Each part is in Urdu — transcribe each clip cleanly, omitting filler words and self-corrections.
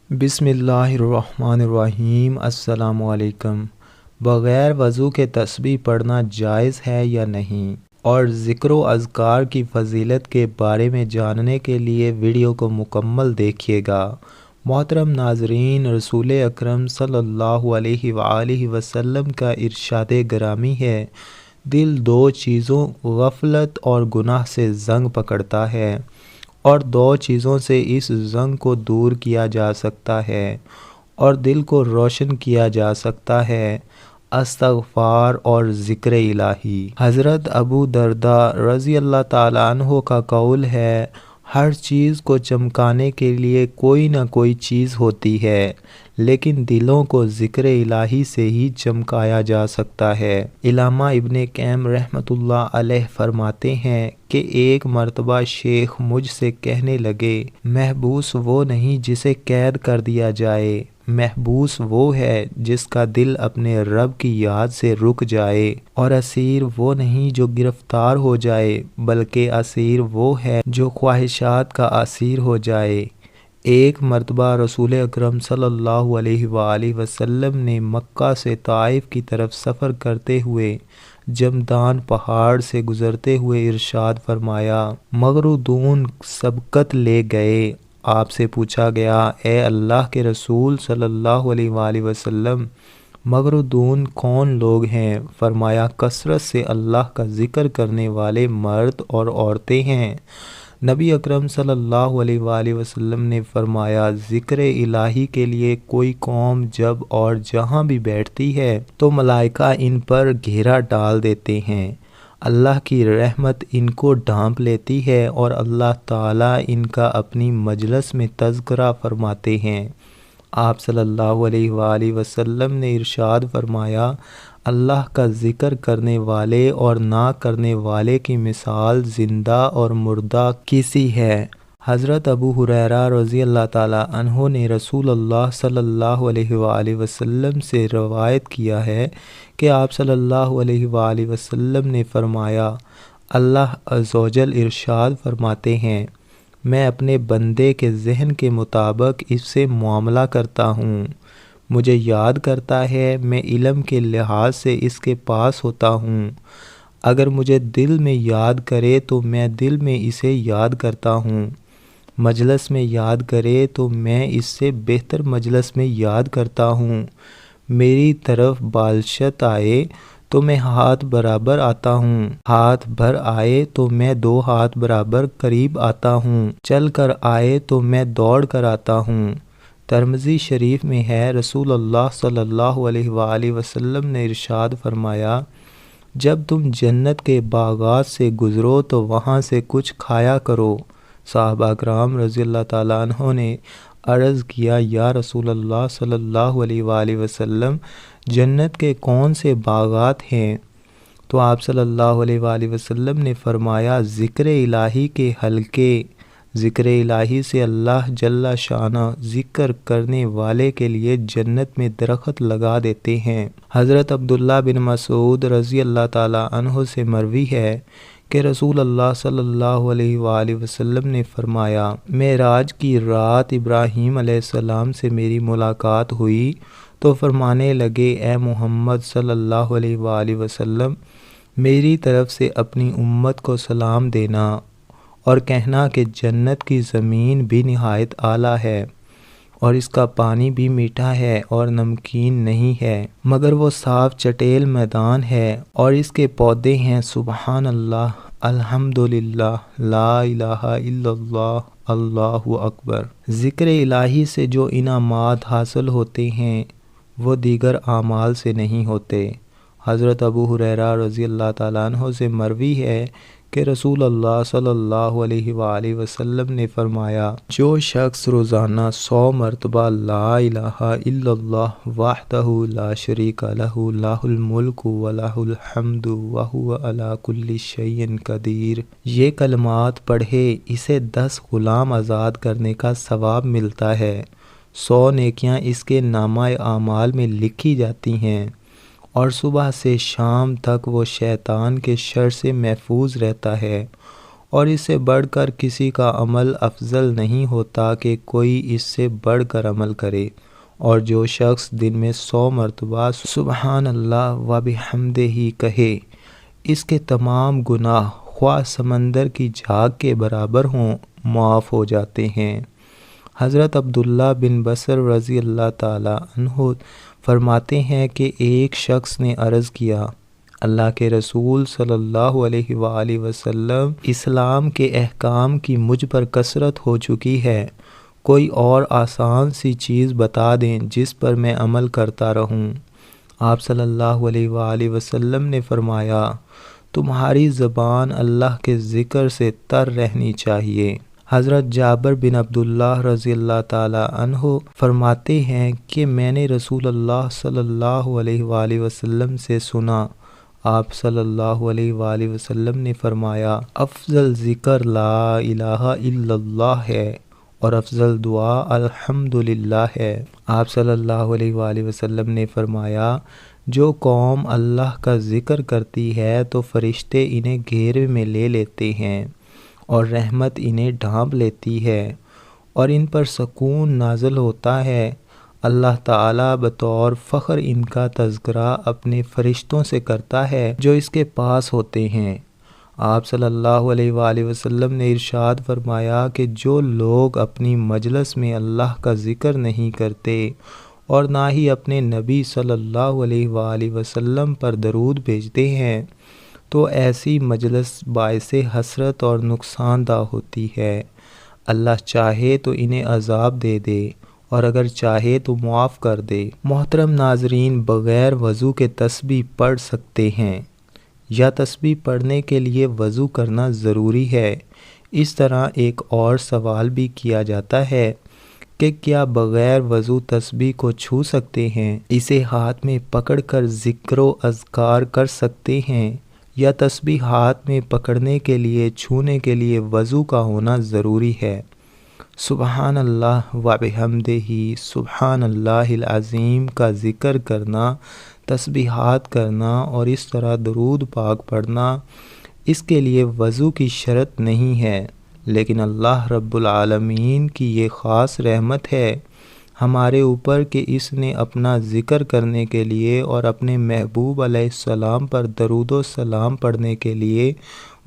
بسم اللہ الرحمن الرحیم۔ السلام علیکم۔ بغیر وضو کے تسبیح پڑھنا جائز ہے یا نہیں، اور ذکر و اذکار کی فضیلت کے بارے میں جاننے کے لیے ویڈیو کو مکمل دیکھیے گا۔ محترم ناظرین، رسول اکرم صلی اللہ علیہ وآلہ وسلم کا ارشاد گرامی ہے، دل دو چیزوں غفلت اور گناہ سے زنگ پکڑتا ہے، اور دو چیزوں سے اس زنگ کو دور کیا جا سکتا ہے اور دل کو روشن کیا جا سکتا ہے، استغفار اور ذکر الہی۔ حضرت ابو درداء رضی اللہ تعالیٰ عنہ کا قول ہے، ہر چیز کو چمکانے کے لیے کوئی نہ کوئی چیز ہوتی ہے، لیکن دلوں کو ذکر الہی سے ہی چمکایا جا سکتا ہے۔ علامہ ابن قیم رحمۃ اللہ علیہ فرماتے ہیں کہ ایک مرتبہ شیخ مجھ سے کہنے لگے، محبوس وہ نہیں جسے قید کر دیا جائے، محبوس وہ ہے جس کا دل اپنے رب کی یاد سے رک جائے، اور اسیر وہ نہیں جو گرفتار ہو جائے، بلکہ اسیر وہ ہے جو خواہشات کا اسیر ہو جائے۔ ایک مرتبہ رسول اکرم صلی اللہ علیہ وآلہ وسلم نے مکہ سے طائف کی طرف سفر کرتے ہوئے جمدان پہاڑ سے گزرتے ہوئے ارشاد فرمایا، مغرودون سبقت لے گئے۔ آپ سے پوچھا گیا، اے اللہ کے رسول صلی اللہ علیہ وآلہ وسلم، مغرودون کون لوگ ہیں؟ فرمایا، کثرت سے اللہ کا ذکر کرنے والے مرد اور عورتیں ہیں۔ نبی اکرم صلی اللہ علیہ وآلہ وسلم نے فرمایا، ذکر الہی کے لیے کوئی قوم جب اور جہاں بھی بیٹھتی ہے تو ملائکہ ان پر گھیرا ڈال دیتے ہیں، اللہ کی رحمت ان کو ڈھانپ لیتی ہے، اور اللہ تعالیٰ ان کا اپنی مجلس میں تذکرہ فرماتے ہیں۔ آپ صلی اللہ علیہ وآلہ وسلم نے ارشاد فرمایا، اللہ کا ذکر کرنے والے اور نہ کرنے والے کی مثال زندہ اور مردہ کسی ہے۔ حضرت ابو ہریرہ رضی اللہ تعالیٰ عنہ نے رسول اللہ صلی اللہ علیہ وآلہ وسلم سے روایت کیا ہے کہ آپ صلی اللہ علیہ وآلہ وسلم نے فرمایا، اللہ عز و جل ارشاد فرماتے ہیں، میں اپنے بندے کے ذہن کے مطابق اس سے معاملہ کرتا ہوں، مجھے یاد کرتا ہے، میں علم کے لحاظ سے اس کے پاس ہوتا ہوں، اگر مجھے دل میں یاد کرے تو میں دل میں اسے یاد کرتا ہوں، مجلس میں یاد کرے تو میں اس سے بہتر مجلس میں یاد کرتا ہوں، میری طرف بالشت آئے تو میں ہاتھ برابر آتا ہوں، ہاتھ بھر آئے تو میں 2 ہاتھ برابر قریب آتا ہوں، چل کر آئے تو میں دوڑ کر آتا ہوں۔ ترمذی شریف میں ہے، رسول اللہ صلی اللہ علیہ وآلہ وسلم نے ارشاد فرمایا، جب تم جنت کے باغات سے گزرو تو وہاں سے کچھ کھایا کرو۔ صحابہ کرام رضی اللہ تعالیٰ عنہ نے عرض کیا، یا رسول اللہ صلی اللہ علیہ وآلہ وسلم، جنت کے کون سے باغات ہیں؟ تو آپ صلی اللہ علیہ وآلہ وسلم نے فرمایا، ذکر الہی کے حلقے، ذکر الہی سے اللہ جل شانہ ذکر کرنے والے کے لیے جنت میں درخت لگا دیتے ہیں۔ حضرت عبداللہ بن مسعود رضی اللہ تعالیٰ عنہ سے مروی ہے کہ رسول اللہ صلی اللہ علیہ وآلہ وسلم نے فرمایا، معراج کی رات ابراہیم علیہ السلام سے میری ملاقات ہوئی تو فرمانے لگے، اے محمد صلی اللہ علیہ وآلہ وسلم، میری طرف سے اپنی امت کو سلام دینا اور کہنا کہ جنت کی زمین بھی نہایت اعلیٰ ہے، اور اس کا پانی بھی میٹھا ہے اور نمکین نہیں ہے، مگر وہ صاف چٹیل میدان ہے، اور اس کے پودے ہیں، سبحان اللہ، الحمدللہ، لا الہ الا اللہ، اللہ اکبر۔ ذکر الہی سے جو انعامات حاصل ہوتے ہیں وہ دیگر اعمال سے نہیں ہوتے۔ حضرت ابو ہریرہ رضی اللہ تعالیٰ عنہ سے مروی ہے کہ رسول اللہ صلی اللہ علیہ وآلہ وسلم نے فرمایا، جو شخص روزانہ 100 مرتبہ لا الہ الا اللہ وحدہ لا شریک لہ لہ الملک و لہ الحمد وہو علی کل شیء قدیر، یہ کلمات پڑھے، اسے 10 غلام آزاد کرنے کا ثواب ملتا ہے، 100 نیکیاں اس کے نامہ اعمال میں لکھی جاتی ہیں، اور صبح سے شام تک وہ شیطان کے شر سے محفوظ رہتا ہے، اور اس سے بڑھ کر کسی کا عمل افضل نہیں ہوتا کہ کوئی اس سے بڑھ کر عمل کرے، اور جو شخص دن میں 100 مرتبہ سبحان اللہ و بحمدہ کہے، اس کے تمام گناہ خواہ سمندر کی جھاگ کے برابر ہوں معاف ہو جاتے ہیں۔ حضرت عبداللہ بن بصر رضی اللہ تعالی عنہ فرماتے ہیں کہ ایک شخص نے عرض کیا، اللہ کے رسول صلی اللہ علیہ وآلہ وسلم، اسلام کے احکام کی مجھ پر کثرت ہو چکی ہے، کوئی اور آسان سی چیز بتا دیں جس پر میں عمل کرتا رہوں۔ آپ صلی اللہ علیہ وآلہ وسلم نے فرمایا، تمہاری زبان اللہ کے ذکر سے تر رہنی چاہیے۔ حضرت جابر بن عبداللہ رضی اللہ تعالی عنہ فرماتے ہیں کہ میں نے رسول اللہ صلی اللہ علیہ وآلہ وسلم سے سنا، آپ صلی اللہ علیہ وآلہ وسلم نے فرمایا، افضل ذکر لا الہ الا اللہ ہے اور افضل دعا الحمدللہ ہے۔ آپ صلی اللہ علیہ وآلہ وسلم نے فرمایا، جو قوم اللہ کا ذکر کرتی ہے تو فرشتے انہیں گھیرے میں لے لیتے ہیں اور رحمت انہیں ڈھانپ لیتی ہے اور ان پر سکون نازل ہوتا ہے۔ اللہ تعالیٰ بطور فخر ان کا تذکرہ اپنے فرشتوں سے کرتا ہے جو اس کے پاس ہوتے ہیں۔ آپ صلی اللہ علیہ وآلہ وسلم نے ارشاد فرمایا کہ جو لوگ اپنی مجلس میں اللہ کا ذکر نہیں کرتے اور نہ ہی اپنے نبی صلی اللہ علیہ وآلہ وسلم پر درود بھیجتے ہیں تو ایسی مجلس باعث حسرت اور نقصان دہ ہوتی ہے۔ اللہ چاہے تو انہیں عذاب دے دے اور اگر چاہے تو معاف کر دے۔ محترم ناظرین، بغیر وضو کے تسبیح پڑھ سکتے ہیں یا تسبیح پڑھنے کے لیے وضو کرنا ضروری ہے؟ اس طرح ایک اور سوال بھی کیا جاتا ہے کہ کیا بغیر وضو تسبیح کو چھو سکتے ہیں، اسے ہاتھ میں پکڑ کر ذکر و اذکار کر سکتے ہیں، یا تسبیح ہاتھ میں پکڑنے کے لیے چھونے کے لیے وضو کا ہونا ضروری ہے؟ سبحان اللہ و بحمدہ سبحان اللہ العظیم کا ذکر کرنا، تسبیحات کرنا اور اس طرح درود پاک پڑھنا، اس کے لیے وضو کی شرط نہیں ہے، لیکن اللہ رب العالمین کی یہ خاص رحمت ہے ہمارے اوپر کہ اس نے اپنا ذکر کرنے کے لیے اور اپنے محبوب علیہ السلام پر درود و سلام پڑھنے کے لیے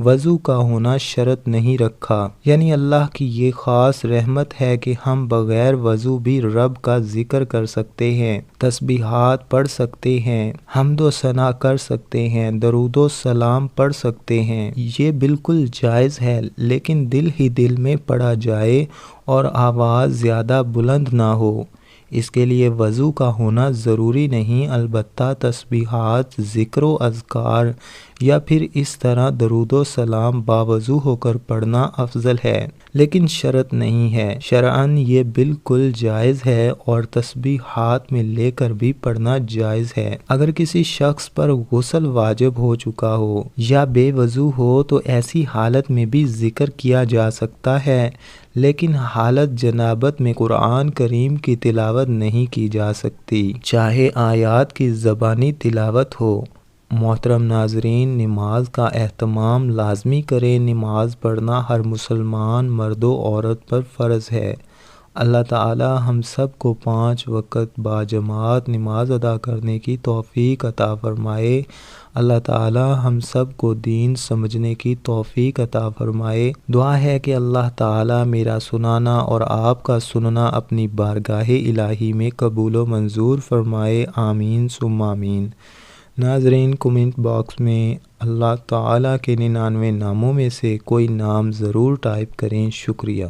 وضو کا ہونا شرط نہیں رکھا۔ یعنی اللہ کی یہ خاص رحمت ہے کہ ہم بغیر وضو بھی رب کا ذکر کر سکتے ہیں، تسبیحات پڑھ سکتے ہیں، حمد و ثنا کر سکتے ہیں، درود و سلام پڑھ سکتے ہیں۔ یہ بالکل جائز ہے، لیکن دل ہی دل میں پڑھا جائے اور آواز زیادہ بلند نہ ہو۔ اس کے لیے وضو کا ہونا ضروری نہیں، البتہ تسبیحات، ذکر و اذکار یا پھر اس طرح درود و سلام باوضو ہو کر پڑھنا افضل ہے، لیکن شرط نہیں ہے۔ شرعاً یہ بالکل جائز ہے اور تسبیح ہاتھ میں لے کر بھی پڑھنا جائز ہے۔ اگر کسی شخص پر غسل واجب ہو چکا ہو یا بے وضو ہو تو ایسی حالت میں بھی ذکر کیا جا سکتا ہے، لیکن حالت جنابت میں قرآن کریم کی تلاوت نہیں کی جا سکتی، چاہے آیات کی زبانی تلاوت ہو۔ محترم ناظرین، نماز کا اہتمام لازمی کریں۔ نماز پڑھنا ہر مسلمان مرد و عورت پر فرض ہے۔ اللہ تعالی ہم سب کو 5 وقت باجماعت نماز ادا کرنے کی توفیق عطا فرمائے۔ اللہ تعالی ہم سب کو دین سمجھنے کی توفیق عطا فرمائے۔ دعا ہے کہ اللہ تعالی میرا سنانا اور آپ کا سننا اپنی بارگاہ الہی میں قبول و منظور فرمائے، آمین ثم آمین۔ ناظرین، کمنٹ باکس میں اللہ تعالی کے 99 ناموں میں سے کوئی نام ضرور ٹائپ کریں۔ شکریہ۔